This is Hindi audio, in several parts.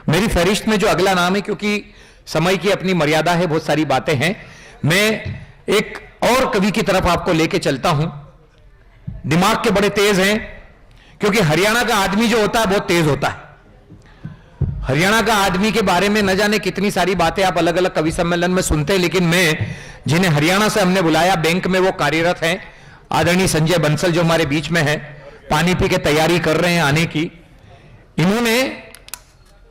मेरी फहरिस्त में जो अगला नाम है, क्योंकि समय की अपनी मर्यादा है, बहुत सारी बातें हैं, मैं एक और कवि की तरफ आपको लेके चलता हूं। दिमाग के बड़े तेज हैं, क्योंकि हरियाणा का आदमी जो होता है बहुत तेज होता है। हरियाणा का आदमी के बारे में न जाने कितनी सारी बातें आप अलग अलग कवि सम्मेलन में सुनते हैं, लेकिन मैं जिन्हें हरियाणा से हमने बुलाया, बैंक में वो कार्यरत हैं, आदरणीय संजय बंसल जो हमारे बीच में है, पानी पी के तैयारी कर रहे हैं आने की। इन्होंने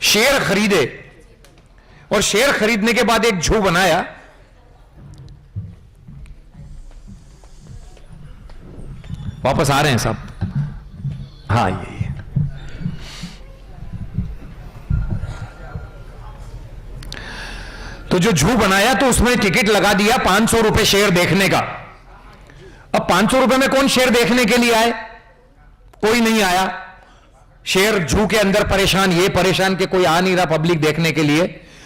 शेयर खरीदे और शेयर खरीदने के बाद एक झू बनाया। वापस आ रहे हैं साहब? हाँ, ये तो जो झू बनाया तो उसमें टिकट लगा दिया 500 रुपए शेयर देखने का। अब 500 रुपए में कौन शेयर देखने के लिए आए? कोई नहीं आया। शेयर झू के अंदर परेशान, ये परेशान कि कोई आ नहीं रहा पब्लिक देखने के लिए।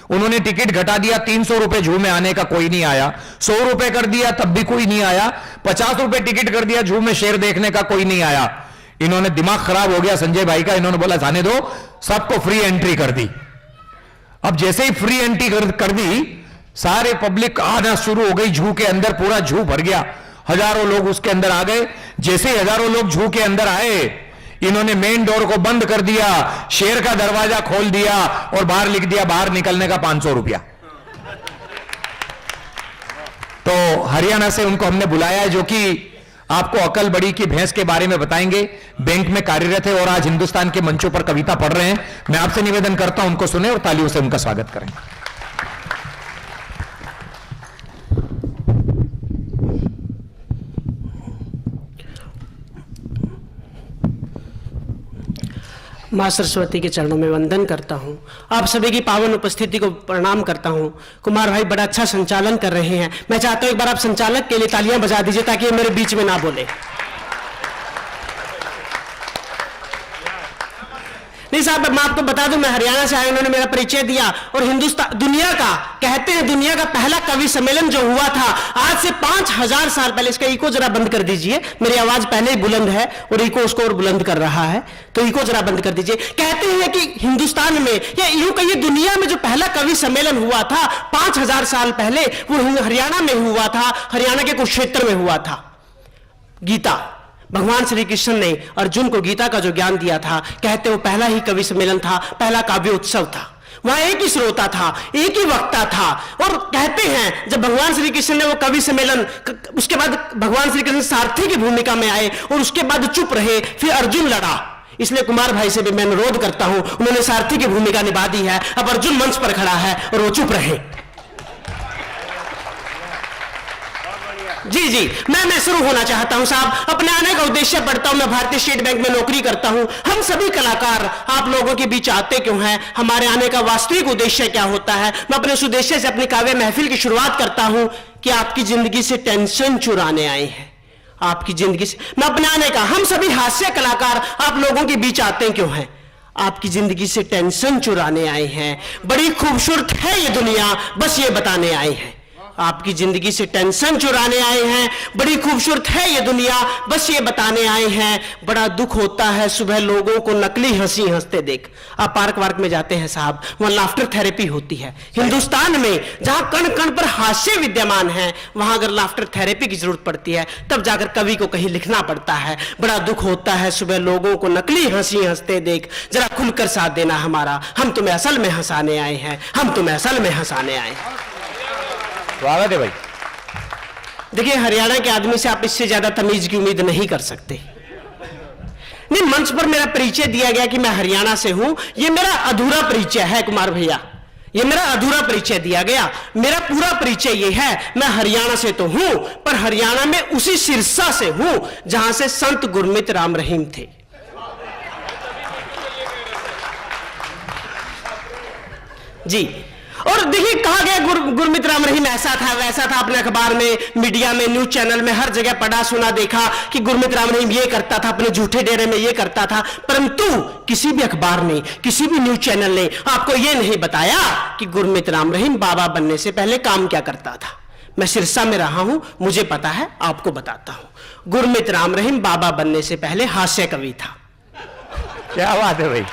उन्होंने टिकट घटा दिया, 300 रुपए झू में आने का, कोई नहीं आया। 100 रुपए कर दिया, तब भी कोई नहीं आया। 50 रुपए टिकट कर दिया झू में शेयर देखने का, कोई नहीं आया। इन्होंने दिमाग खराब हो गया संजय भाई का, इन्होंने बोला जाने दो, सबको फ्री एंट्री कर दी। अब जैसे ही फ्री एंट्री कर दी, सारे पब्लिक आना शुरू हो गई झू के अंदर, पूरा झू भर गया, हजारों लोग उसके अंदर आ गए। जैसे ही हजारों लोग झू के अंदर आए, इन्होंने मेन डोर को बंद कर दिया, शेर का दरवाजा खोल दिया और बाहर लिख दिया बाहर निकलने का 500 रुपया। तो हरियाणा से उनको हमने बुलाया है, जो कि आपको अकल बड़ी की भैंस के बारे में बताएंगे। बैंक में कार्यरत है और आज हिंदुस्तान के मंचों पर कविता पढ़ रहे हैं। मैं आपसे निवेदन करता हूं उनको सुने और तालियों से उनका स्वागत करें। मां सरस्वती के चरणों में वंदन करता हूं। आप सभी की पावन उपस्थिति को प्रणाम करता हूं। कुमार भाई बड़ा अच्छा संचालन कर रहे हैं। मैं चाहता हूं एक बार आप संचालक के लिए तालियां बजा दीजिए ताकि ये मेरे बीच में ना बोले। नहीं साहब, मैं आपको बता दूं, मैं हरियाणा से आया, उन्होंने मेरा परिचय दिया। और हिंदुस्तान, दुनिया का, कहते हैं दुनिया का पहला कवि सम्मेलन जो हुआ था आज से 5000 साल पहले, इसका इको जरा बंद कर दीजिए, मेरी आवाज पहले ही बुलंद है और इको उसको और बुलंद कर रहा है, तो इको जरा बंद कर दीजिए। कहते हैं कि हिंदुस्तान में, या यूं कहिए दुनिया में, जो पहला कवि सम्मेलन हुआ था 5000 साल पहले, वो हरियाणा में हुआ था, हरियाणा के कुरुक्षेत्र में हुआ था। गीता, भगवान श्री कृष्ण ने अर्जुन को गीता का जो ज्ञान दिया था, कहते वो पहला ही कवि सम्मेलन था, पहला काव्य उत्सव था। वहां एक ही श्रोता था, एक ही वक्ता था। और कहते हैं जब भगवान श्री कृष्ण ने वो कवि सम्मेलन, उसके बाद भगवान श्री कृष्ण सारथी की भूमिका में आए और उसके बाद चुप रहे, फिर अर्जुन लड़ा। इसलिए कुमार भाई से भी मैं अनुरोध करता हूं, उन्होंने सारथी की भूमिका निभा दी है, अब अर्जुन मंच पर खड़ा है और वो चुप रहे। जी जी, मैं शुरू होना चाहता हूं साहब। अपने आने का उद्देश्य पढ़ता हूं। मैं भारतीय स्टेट बैंक में नौकरी करता हूं। हम सभी कलाकार आप लोगों के बीच आते क्यों हैं? हमारे आने का वास्तविक उद्देश्य क्या होता है? मैं अपने उस उद्देश्य से अपनी काव्य महफिल की शुरुआत करता हूं कि आपकी जिंदगी से टेंशन चुराने आए हैं। आपकी जिंदगी से मैं अपने आने का, हम सभी हास्य कलाकार आप लोगों के बीच आते क्यों हैं? आपकी जिंदगी से टेंशन चुराने आए हैं। बड़ी खूबसूरत है ये दुनिया, बस ये बताने आए हैं। आपकी जिंदगी से टेंशन चुराने आए हैं। बड़ी खूबसूरत है ये दुनिया, बस ये बताने आए हैं। बड़ा दुख होता है सुबह लोगों को नकली हंसी हंसते देख। आप पार्क वार्क में जाते हैं साहब, वहां लाफ्टर थेरेपी होती है। हिंदुस्तान में जहां कण कण पर हास्य विद्यमान है, वहां अगर लाफ्टर थेरेपी की जरूरत पड़ती है, तब जाकर कवि को कहीं लिखना पड़ता है। बड़ा दुख होता है सुबह लोगों को नकली हंसी हंसते देख। जरा खुलकर साथ देना हमारा, हम तुम्हें असल में हंसाने आए हैं, हम तुम्हें असल में हंसाने आए हैं। स्वागत है भाई। देखिए, हरियाणा के आदमी से आप इससे ज्यादा तमीज की उम्मीद नहीं कर सकते। नहीं, मंच पर मेरा परिचय दिया गया कि मैं हरियाणा से हूं, यह मेरा अधूरा परिचय है कुमार भैया, यह मेरा अधूरा परिचय दिया गया। मेरा पूरा परिचय यह है, मैं हरियाणा से तो हूं, पर हरियाणा में उसी सिरसा से हूं जहां से संत गुरमीत राम रहीम थे। जी, और देखिए कहा गया गुरमीत राम रहीम ऐसा था वैसा था। अपने अखबार में, मीडिया में, न्यूज चैनल में हर जगह पढ़ा सुना देखा कि गुरमीत राम रहीम ये करता था, अपने झूठे डेरे में ये करता था। परंतु किसी भी अखबार ने, किसी भी न्यूज चैनल ने आपको ये नहीं बताया कि गुरमीत राम रहीम बाबा बनने से पहले काम क्या करता था। मैं सिरसा में रहा हूं, मुझे पता है, आपको बताता हूं। गुरमीत राम रहीम बाबा बनने से पहले हास्य कवि था। क्या बात है भाई,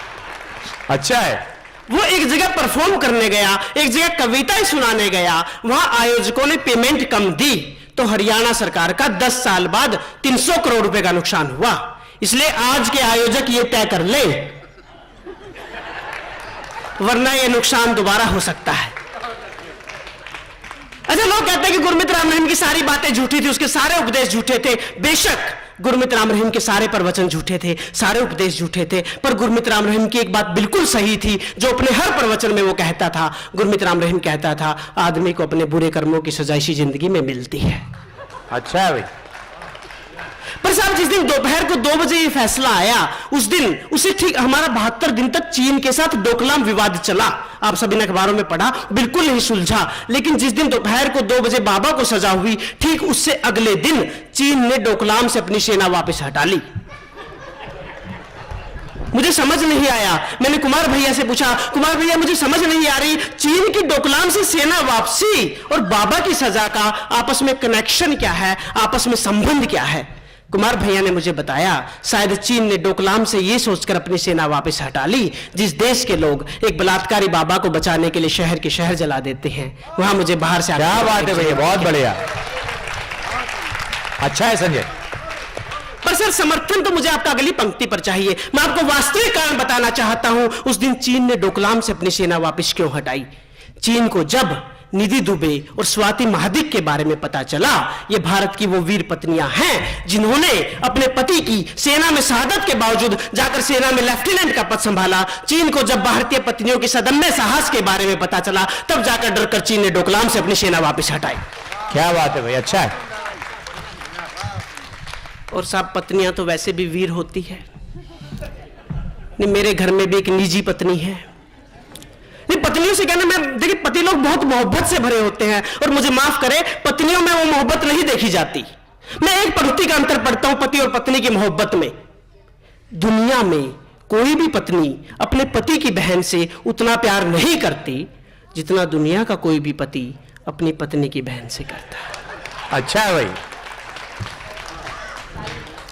अच्छा है। वो एक जगह परफॉर्म करने गया, एक जगह कविताएं सुनाने गया, वहां आयोजकों ने पेमेंट कम दी तो हरियाणा सरकार का 10 साल बाद 300 करोड़ रुपए का नुकसान हुआ। इसलिए आज के आयोजक ये तय कर ले, वरना ये नुकसान दोबारा हो सकता है। अच्छा, लोग कहते हैं कि गुरमीत राम रहीम की सारी बातें झूठी थी, उसके सारे उपदेश झूठे थे। बेशक गुरमीत राम रहीम के सारे प्रवचन झूठे थे, सारे उपदेश झूठे थे, पर गुरमीत राम रहीम की एक बात बिल्कुल सही थी जो अपने हर प्रवचन में वो कहता था। गुरमीत राम रहीम कहता था, आदमी को अपने बुरे कर्मों की सजा इसी जिंदगी में मिलती है। अच्छा है भाई। पर साहब, जिस दिन दोपहर को 2 बजे ये फैसला आया, उस दिन उसे ठीक हमारा 72 दिन तक चीन के साथ डोकलाम विवाद चला। आप सभी ने अखबारों में पढ़ा, बिल्कुल नहीं सुलझा। लेकिन जिस दिन दोपहर को 2 बजे बाबा को सजा हुई, ठीक उससे अगले दिन चीन ने डोकलाम से अपनी सेना वापस हटा ली। मुझे समझ नहीं आया, मैंने कुमार भैया से पूछा, कुमार भैया मुझे समझ नहीं आ रही, चीन की डोकलाम से सेना वापसी और बाबा की सजा का आपस में कनेक्शन क्या है, आपस में संबंध क्या है? कुमार भैया ने मुझे बताया, शायद चीन ने डोकलाम से यह सोचकर अपनी सेना वापस हटा ली, जिस देश के लोग एक बलात्कारी बाबा को बचाने के लिए शहर के शहर जला देते हैं, वहां मुझे बाहर से क्या बात है भैया, बहुत बढ़िया, अच्छा है संजय। पर सर, समर्थन तो मुझे आपका अगली पंक्ति पर चाहिए। मैं आपको वास्तविक कारण बताना चाहता हूं, उस दिन चीन ने डोकलाम से अपनी सेना वापस क्यों हटाई। चीन को जब निधि दुबे और स्वाति महादिक के बारे में पता चला, ये भारत की वो वीर पत्नियां हैं जिन्होंने अपने पति की सेना में शहादत के बावजूद जाकर सेना में लेफ्टिनेंट का पद संभाला। चीन को जब भारतीय पत्नियों की सदम्य साहस के बारे में पता चला, तब जाकर डरकर चीन ने डोकलाम से अपनी सेना वापस हटाई। क्या बात है भाई, अच्छा है। और साहब, पत्नियां तो वैसे भी वीर होती है। नहीं, मेरे घर में भी एक निजी पत्नी है। नहीं, पत्नियों से कहना, मैं देखिए, पति लोग बहुत मोहब्बत से भरे होते हैं, और मुझे माफ करें, पत्नियों में वो मोहब्बत नहीं देखी जाती। मैं एक पंक्ति का अंतर पढ़ता हूं पति और पत्नी की मोहब्बत में। दुनिया में कोई भी पत्नी अपने पति की बहन से उतना प्यार नहीं करती जितना दुनिया का कोई भी पति अपनी पत्नी की बहन से करता है। अच्छा है भाई।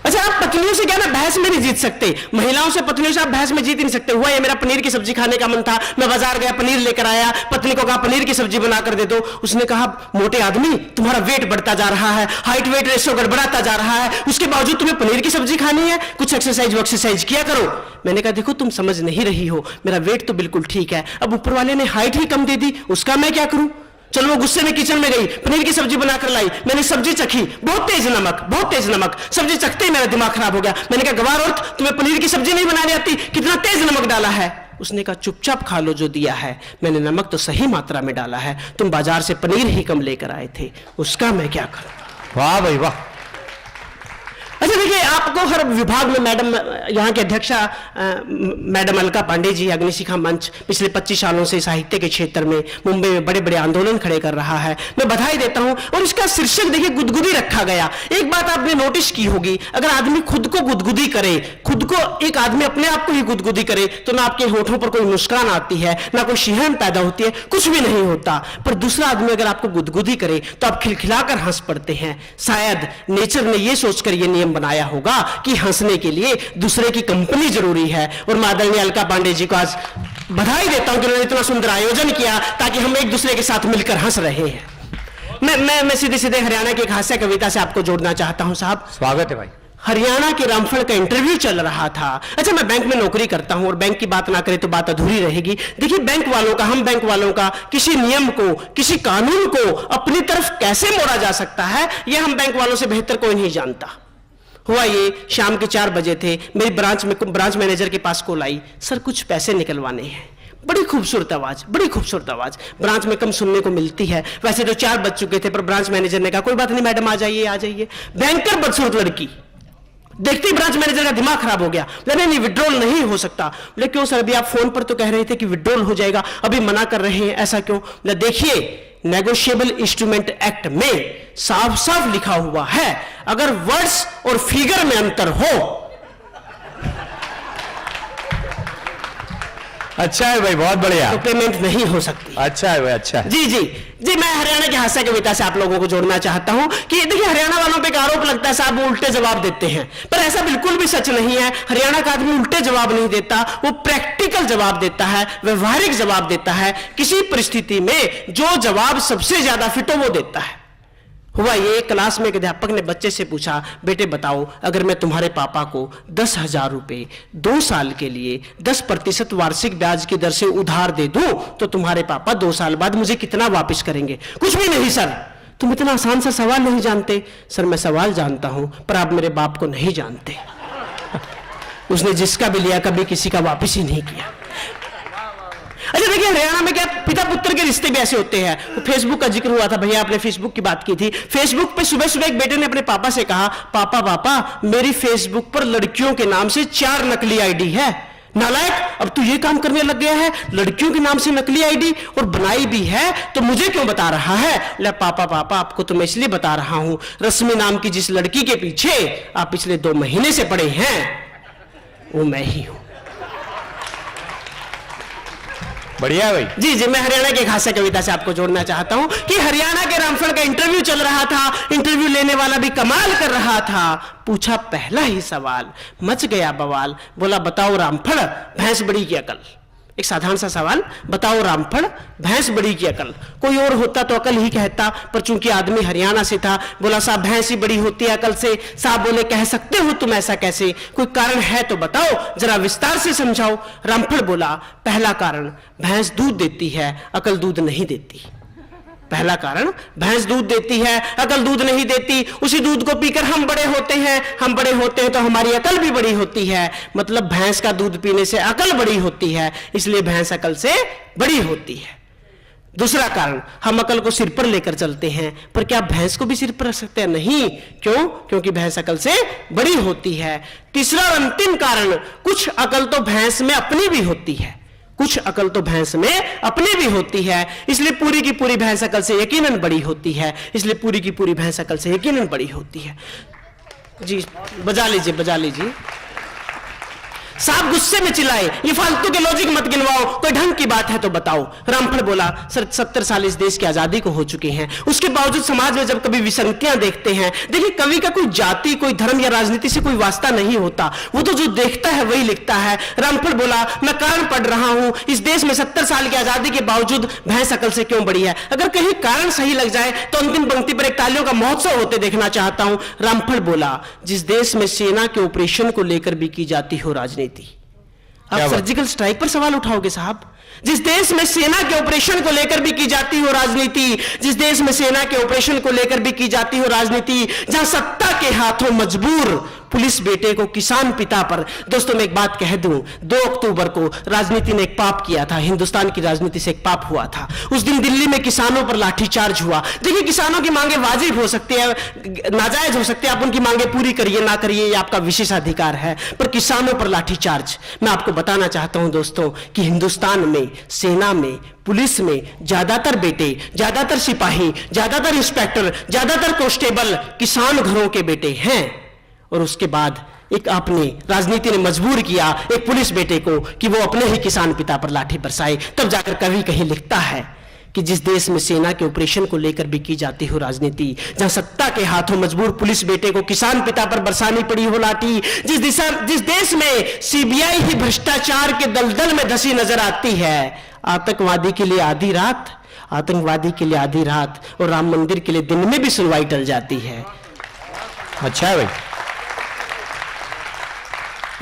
अच्छा, आप पत्नियों से क्या ना बहस में नहीं जीत सकते, महिलाओं से पत्नियों से आप बहस में जीत नहीं सकते। हुआ ये, मेरा पनीर की सब्जी खाने का मन था, मैं बाजार गया, पनीर लेकर आया, पत्नी को कहा पनीर की सब्जी बनाकर दे दो। उसने कहा, मोटे आदमी, तुम्हारा वेट बढ़ता जा रहा है, हाइट वेट रेशियो गड़बड़ाता जा रहा है, उसके बावजूद तुम्हें पनीर की सब्जी खानी है, कुछ एक्सरसाइज किया करो। मैंने कहा, देखो तुम समझ नहीं रही हो, मेरा वेट तो बिल्कुल ठीक है, अब ऊपर वाले ने हाइट ही कम दे दी, उसका मैं क्या करूं। चलो, वो गुस्से में किचन में गई, पनीर की सब्जी बनाकर लाई, मैंने सब्जी चखी, बहुत तेज नमक, सब्जी चखते ही मेरा दिमाग खराब हो गया। मैंने कहा, गवार औरत, तुम्हें पनीर की सब्जी नहीं बनानी आती, कितना तेज नमक डाला है। उसने कहा, चुपचाप खा लो जो दिया है, मैंने नमक तो सही मात्रा में डाला है, तुम बाजार से पनीर ही कम लेकर आए थे, उसका मैं क्या करूं। वाह भाई वाह। अच्छा देखिए, आपको हर विभाग में मैडम, यहाँ के अध्यक्षा मैडम अलका पांडे जी, अग्निशिखा मंच पिछले 25 सालों से साहित्य के क्षेत्र में मुंबई में बड़े बड़े आंदोलन खड़े कर रहा है, मैं बधाई देता हूं। और इसका शीर्षक देखिए, गुदगुदी रखा गया। एक बात आपने नोटिस की होगी, अगर आदमी खुद को गुदगुदी करे, खुद को एक आदमी अपने आप को ही गुदगुदी करे, तो ना आपके होठों पर कोई मुस्कान आती है, ना कोई शिहरण पैदा होती है, कुछ भी नहीं होता। पर दूसरा आदमी अगर आपको गुदगुदी करे तो आप खिलखिलाकर हंस पड़ते हैं। शायद नेचर ने यह सोचकर यह नियम बनाया होगा कि हंसने के लिए दूसरे की कंपनी जरूरी है। और मैं आदरणीय अलका पांडे जी को आज बधाई देता हूं कि उन्होंने इतना सुंदर आयोजन किया ताकि हम एक दूसरे के साथ मिलकर हंस रहे हैं। मैं सीधे सीधे हरियाणा की एक हास्य कविता से आपको जोड़ना चाहता हूं साहब। स्वागत है भाई। हरियाणा के रामफल का इंटरव्यू चल रहा था। अच्छा, मैं बैंक में नौकरी करता हूं और बैंक की बात ना करें तो बात अधूरी रहेगी। देखिए, बैंक वालों का, हम बैंक वालों का किसी नियम को, किसी कानून को अपनी तरफ कैसे मोड़ा जा सकता है, यह हम बैंक वालों से बेहतर कोई नहीं जानता। हुआ ये, शाम के 4 बजे थे, मेरी ब्रांच मैनेजर के पास कॉल आई, सर कुछ पैसे निकलवाने हैं। बड़ी खूबसूरत आवाज, ब्रांच में कम सुनने को मिलती है। वैसे तो 4 बज चुके थे, पर ब्रांच मैनेजर ने कहा, कोई बात नहीं मैडम, आ जाइए। बैंकर बदसूरत लड़की, देखते ही ब्रांच मैनेजर का दिमाग खराब हो गया। नहीं, विड्रॉल नहीं हो सकता। बोले क्यों सर, अभी आप फोन पर तो कह रहे थे कि विड्रॉल हो जाएगा, अभी मना कर रहे हैं, ऐसा क्यों। देखिए, नेगोशिएबल इंस्ट्रूमेंट एक्ट में साफ साफ लिखा हुआ है, अगर वर्ड्स और फिगर में अंतर हो अच्छा है भाई, बहुत बढ़िया। तो पेमेंट नहीं हो सकती। अच्छा है भाई, अच्छा है। जी जी जी, मैं हरियाणा के हास्य कविता से आप लोगों को जोड़ना चाहता हूं कि देखिए, हरियाणा वालों पे एक आरोप लगता है साहब वो उल्टे जवाब देते हैं, पर ऐसा बिल्कुल भी सच नहीं है। हरियाणा का आदमी उल्टे जवाब नहीं देता, वो प्रैक्टिकल जवाब देता है, व्यवहारिक जवाब देता है। किसी परिस्थिति में जो जवाब सबसे ज्यादा फिट हो वो देता है। हुआ ये, क्लास में एक अध्यापक ने बच्चे से पूछा, बेटे बताओ, अगर मैं तुम्हारे पापा को 10,000 रुपए 2 साल के लिए 10% वार्षिक ब्याज की दर से उधार दे दूं तो तुम्हारे पापा 2 साल बाद मुझे कितना वापस करेंगे? कुछ भी नहीं सर। तुम इतना आसान सा सवाल नहीं जानते। सर मैं सवाल जानता हूं, पर आप मेरे बाप को नहीं जानते। उसने जिसका भी लिया कभी किसी का वापस ही नहीं किया। अच्छा देखिए, हरियाणा में क्या पिता पुत्र के रिश्ते भी ऐसे होते हैं। फेसबुक का जिक्र हुआ था, भैया आपने फेसबुक की बात की थी। फेसबुक पे सुबह सुबह एक बेटे ने अपने पापा से कहा, पापा पापा मेरी फेसबुक पर लड़कियों के नाम से 4 नकली आईडी है। नालायक, अब तू ये काम करने लग गया है, लड़कियों के नाम से नकली आईडी, और बनाई भी है तो मुझे क्यों बता रहा है? ले पापा पापा आपको तो मैं इसलिए बता रहा हूं, रश्मि नाम की जिस लड़की के पीछे आप पिछले 2 महीने से पड़े हैं वो मैं ही हूं। बढ़िया भाई। जी जी, मैं हरियाणा की एक हास्य कविता से आपको जोड़ना चाहता हूं कि हरियाणा के रामफल का इंटरव्यू चल रहा था। इंटरव्यू लेने वाला भी कमाल कर रहा था। पूछा पहला ही सवाल, मच गया बवाल। बोला बताओ रामफल, भैंस बड़ी की अकल। एक साधारण सा सवाल, बताओ रामफल, भैंस बड़ी की अकल। कोई और होता तो अकल ही कहता, पर चूंकि आदमी हरियाणा से था, बोला साहब भैंस ही बड़ी होती है अकल से। साहब बोले कह सकते हो तुम ऐसा कैसे? कोई कारण है तो बताओ, जरा विस्तार से समझाओ। रामफल बोला पहला कारण, भैंस दूध देती है, अकल दूध नहीं देती। पहला कारण, भैंस दूध देती है, अकल दूध नहीं देती। उसी दूध को पीकर हम बड़े होते हैं, हम बड़े होते हैं तो हमारी अकल भी बड़ी होती है। मतलब भैंस का दूध पीने से अकल बड़ी होती है, इसलिए भैंस अकल से बड़ी होती है। दूसरा कारण, हम अकल को सिर पर लेकर चलते हैं, पर क्या भैंस को भी सिर पर रख सकते हैं? नहीं। क्यों? क्योंकि भैंस अकल से बड़ी होती है। तीसरा और अंतिम कारण, कुछ अकल तो भैंस में अपनी भी होती है, कुछ अकल तो भैंस में अपनी भी होती है, इसलिए पूरी की पूरी भैंस अकल से यकीनन बड़ी होती है। इसलिए पूरी की पूरी भैंस अकल से यकीनन बड़ी होती है। जी बजा लीजिए, बजा लीजिए। साहब गुस्से में चिल्लाए, ये फालतू के लॉजिक मत गिनवाओ, कोई ढंग की बात है तो बताओ। रामफल बोला सर 70 साल इस देश की आजादी को हो चुके हैं, उसके बावजूद समाज में जब कभी विसंगतियां देखते हैं, देखिए कवि का कोई जाति, कोई धर्म या राजनीति से कोई वास्ता नहीं होता, वो तो जो देखता है वही लिखता है। रामफल बोला मैं कारण पढ़ रहा हूं, इस देश में 70 साल की आजादी के बावजूद भैंस अकल से क्यों बड़ी है। अगर कहीं कारण सही लग जाए तो अंतिम पंक्ति पर एक तालियों का महोत्सव होते देखना चाहता हूं। रामफल बोला जिस देश में सेना के ऑपरेशन को लेकर भी की जाती हो राजनीति। आप सर्जिकल स्ट्राइक पर सवाल उठाओगे साहब? जिस देश में सेना के ऑपरेशन को लेकर भी की जाती हो राजनीति, जिस देश में सेना के ऑपरेशन को लेकर भी की जाती हो राजनीति, जहां सत्ता के हाथों मजबूर पुलिस बेटे को किसान पिता पर। दोस्तों मैं एक बात कह दूं, 2 अक्टूबर को राजनीति ने एक पाप किया था, हिंदुस्तान की राजनीति से एक पाप हुआ था। उस दिन दिल्ली में किसानों पर लाठीचार्ज हुआ। देखिए किसानों की मांगे वाजिब हो सकती है, नाजायज हो सकती है, आप उनकी मांगे पूरी करिए ना करिए ये आपका विशेषाधिकार है, पर किसानों पर लाठीचार्ज। मैं आपको बताना चाहता हूं दोस्तों कि हिंदुस्तान में सेना में, पुलिस में ज्यादातर बेटे, ज्यादातर सिपाही, ज्यादातर इंस्पेक्टर, ज्यादातर कांस्टेबल किसान घरों के बेटे हैं। और उसके बाद एक आपने राजनीति ने मजबूर किया एक पुलिस बेटे को कि वो अपने ही किसान पिता पर लाठी बरसाए। तब जाकर कवि कहीं लिखता है कि जिस देश में सेना के ऑपरेशन को लेकर भी की जाती हो राजनीति, जहां सत्ता के हाथों मजबूर पुलिस बेटे को किसान पिता पर बरसानी पड़ी हो लाठी, जिस देश में सीबीआई ही भ्रष्टाचार के दलदल में धसी नजर आती है, आतंकवादी के लिए आधी रात, आतंकवादी के लिए आधी रात और राम मंदिर के लिए दिन में भी सुनवाई टल जाती है। अच्छा है भाई।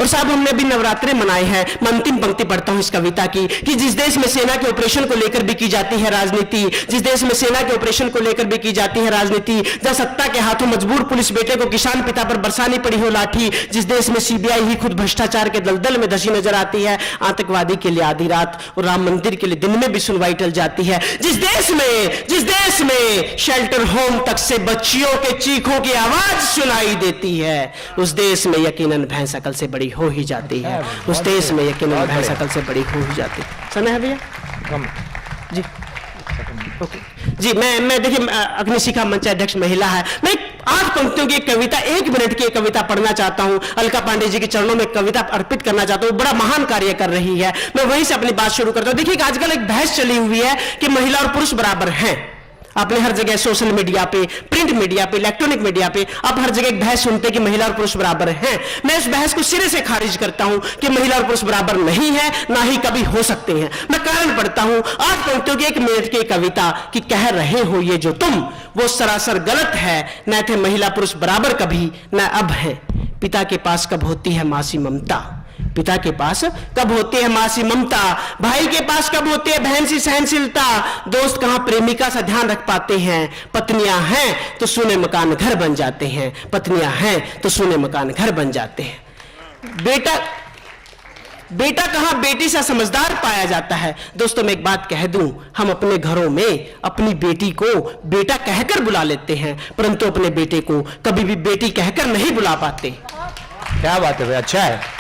और साहब हमने भी नवरात्रे मनाए हैं। मैं अंतिम पंक्ति पढ़ता हूं इस कविता की कि जिस देश में सेना के ऑपरेशन को लेकर भी की जाती है राजनीति, जिस देश में सेना के ऑपरेशन को लेकर भी की जाती है राजनीति, जहां सत्ता के हाथों मजबूर पुलिस बेटे को किसान पिता पर बरसानी पड़ी हो लाठी, जिस देश में सीबीआई ही खुद भ्रष्टाचार के दलदल में धसी नजर आती है, आतंकवादी के लिए आधी रात और राम मंदिर के लिए दिन में भी सुनवाई टल जाती है, जिस देश में शेल्टर होम तक से बच्चियों के चीखों की आवाज सुनाई देती है, उस देश में यकीनन भैंस अकल से बड़ी हो ही जाती है, उस देश में यकीनन भैंस अकल से बड़ी हो ही जाती है। सुना है भैया जी? ओके जी। मैं देखिए अग्निशिखा मंच अध्यक्ष महिला है, मैं 8 पंक्तियों की एक कविता, 1 मिनट की एक कविता पढ़ना चाहता हूं। अलका पांडे जी के चरणों में कविता अर्पित करना चाहता हूं। बड़ा महान कार्य कर रही है। मैं वहीं से अपनी बात शुरू करता हूं। देखिए आजकल एक बहस चली हुई है कि महिला और पुरुष बराबर हैं। आपने हर जगह सोशल मीडिया पे, प्रिंट मीडिया पे, इलेक्ट्रॉनिक मीडिया पे आप हर जगह एक बहस सुनते हैं कि महिला और पुरुष बराबर हैं। मैं इस बहस को सिरे से खारिज करता हूं कि महिला और पुरुष बराबर नहीं है, ना ही कभी हो सकते हैं। मैं कारण पढ़ता हूं 8 पंक्तियों की 1 मिनट की कविता कि कह रहे हो ये जो तुम वो सरासर गलत है। न थे महिला पुरुष बराबर कभी, न अब है। पिता के पास कब होती है मासी ममता, पिता के पास कब होती है मासी ममता, भाई के पास कब होती है बहन सी सहनशीलता, दोस्त कहां प्रेमिका सा ध्यान रख पाते हैं। पत्नियां हैं तो सोने मकान घर बन जाते हैं, पत्नियां हैं तो सोने मकान घर बन जाते हैं। बेटा कहां बेटी सा समझदार पाया जाता है। दोस्तों मैं एक बात कह दूं, हम अपने घरों में अपनी बेटी को बेटा कहकर बुला लेते हैं, परंतु अपने बेटे को कभी भी बेटी कहकर नहीं बुला पाते। क्या बात है भाई, अच्छा है।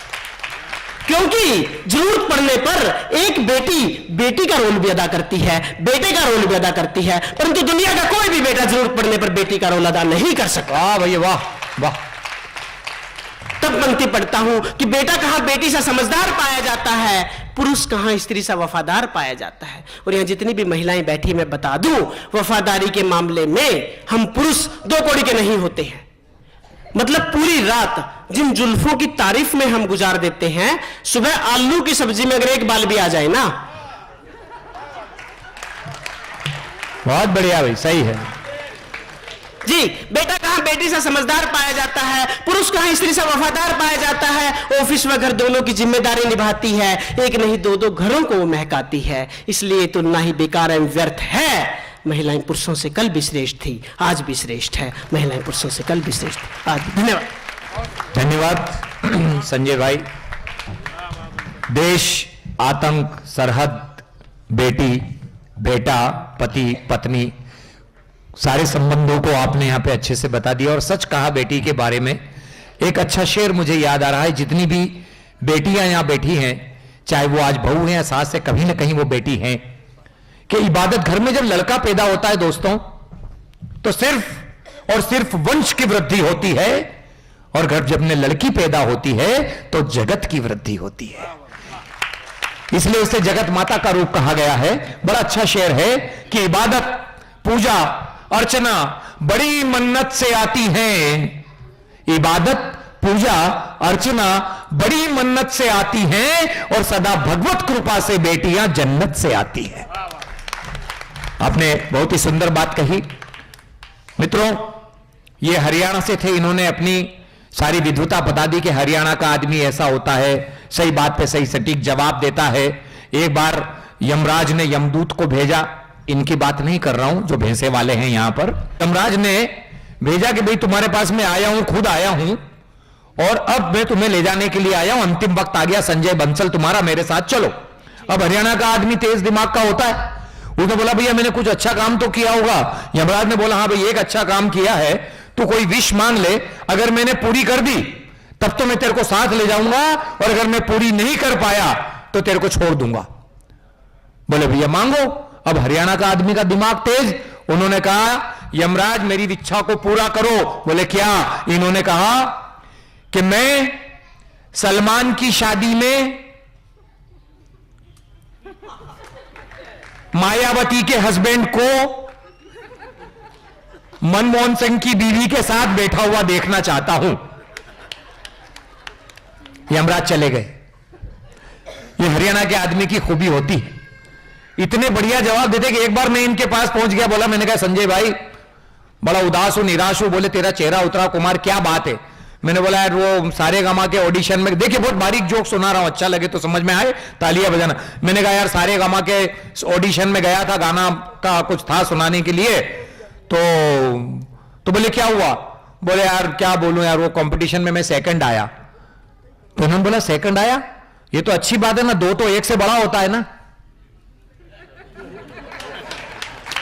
क्योंकि जरूरत पड़ने पर एक बेटी का रोल भी अदा करती है, बेटे का रोल भी अदा करती है, परंतु दुनिया का कोई भी बेटा जरूरत पड़ने पर बेटी का रोल अदा नहीं कर सकता। वाह भैया वाह वाह। तब पंक्ति पढ़ता हूं कि बेटा कहां बेटी सा समझदार पाया जाता है, पुरुष कहां स्त्री सा वफादार पाया जाता है। और यहां जितनी भी महिलाएं बैठी मैं बता दूं, वफादारी के मामले में हम पुरुष 2 कौड़ी के नहीं होते हैं। मतलब पूरी रात जिन जुल्फों की तारीफ में हम गुजार देते हैं, सुबह आलू की सब्जी में अगर एक बाल भी आ जाए ना, बहुत बढ़िया भाई, सही है जी। बेटा कहां बेटी से समझदार पाया जाता है, पुरुष कहां स्त्री से वफादार पाया जाता है। ऑफिस व घर दोनों की जिम्मेदारी निभाती है, एक नहीं 2-2 घरों को वो महकाती है। इसलिए तुलना ही बेकार एवं व्यर्थ है। महिलाएं पुरुषों से कल भी श्रेष्ठ थी, आज भी श्रेष्ठ है। महिलाएं पुरुषों से कल भी श्रेष्ठ थी, आज भी। धन्यवाद। धन्यवाद संजय भाई। देश, आतंक, सरहद, बेटी, बेटा, पति, पत्नी, सारे संबंधों को आपने यहां पे अच्छे से बता दिया। और सच कहा बेटी के बारे में। एक अच्छा शेर मुझे याद आ रहा है, जितनी भी बेटियां यहां बैठी हैं, चाहे वो आज बहू हैं या सास है, कहीं ना कहीं वो बेटी हैं। कि इबादत घर में जब लड़का पैदा होता है दोस्तों, तो सिर्फ और सिर्फ वंश की वृद्धि होती है, और घर जब में लड़की पैदा होती है तो जगत की वृद्धि होती है। इसलिए उसे जगत माता का रूप कहा गया है। बड़ा अच्छा शेर है कि इबादत, पूजा, अर्चना बड़ी मन्नत से आती हैं। इबादत, पूजा, अर्चना बड़ी मन्नत से आती हैं, और सदा भगवत कृपा से बेटियां जन्नत से आती हैं। आपने बहुत ही सुंदर बात कही। मित्रों, ये हरियाणा से थे, इन्होंने अपनी सारी विद्वता बता दी कि हरियाणा का आदमी ऐसा होता है, सही बात पे सही सटीक जवाब देता है। एक बार यमराज ने यमदूत को भेजा, इनकी बात नहीं कर रहा हूं जो भैंसे वाले हैं यहां पर। यमराज ने भेजा कि भाई तुम्हारे पास मैं आया हूं, खुद आया हूं, और अब मैं तुम्हें ले जाने के लिए आया हूं। अंतिम वक्त आ गया, संजय बंसल तुम्हारा मेरे साथ चलो। अब हरियाणा का आदमी तेज दिमाग का होता है, उसने बोला भैया मैंने कुछ अच्छा काम तो किया होगा। यमराज ने बोला हाँ भाई एक अच्छा काम किया है, तू कोई विश मांग ले, अगर मैंने पूरी कर दी तब तो मैं तेरे को साथ ले जाऊंगा, और अगर मैं पूरी नहीं कर पाया तो तेरे को छोड़ दूंगा। बोले भैया मांगो। अब हरियाणा का आदमी का दिमाग तेज, उन्होंने कहा यमराज मेरी इच्छा को पूरा करो। बोले क्या? इन्होंने कहा कि मैं सलमान की शादी में मायावती के हस्बैंड को मनमोहन सिंह की बीवी के साथ बैठा हुआ देखना चाहता हूं। यमराज चले गए। ये हरियाणा के आदमी की खूबी होती है, इतने बढ़िया जवाब देते कि एक बार मैं इनके पास पहुंच गया, बोला मैंने कहा संजय भाई बड़ा उदास हूं, निराश हूं। बोले तेरा चेहरा उतरा कुमार, क्या बात है? मैंने बोला यार वो सारे गामा के ऑडिशन में, देखिए बहुत बारीक जोक सुना रहा हूं, अच्छा लगे तो समझ में आए तालियां बजाना। मैंने कहा यार सारे गामा के ऑडिशन में गया था, गाना का कुछ था सुनाने के लिए, तो बोले क्या हुआ? बोले यार क्या बोलूं यार, वो कंपटीशन में मैं सेकंड आया। तो उन्होंने बोला सेकंड आया, ये तो अच्छी बात है ना, 2 तो 1 से बड़ा होता है ना।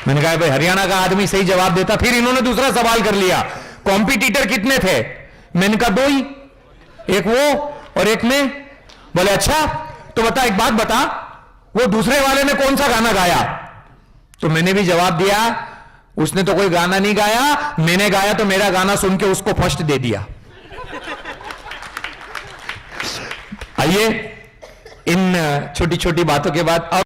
मैंने कहा भाई हरियाणा का आदमी सही जवाब देता। फिर इन्होंने दूसरा सवाल कर लिया, कॉम्पिटिटर कितने थे? मैंने कहा 2 ही, एक वो और एक मैं। बोले अच्छा तो बता, एक बात बता, वो दूसरे वाले ने कौन सा गाना गाया? तो मैंने भी जवाब दिया, उसने तो कोई गाना नहीं गाया, मैंने गाया तो मेरा गाना सुन के उसको फर्स्ट दे दिया। आइए इन छोटी छोटी बातों के बाद अब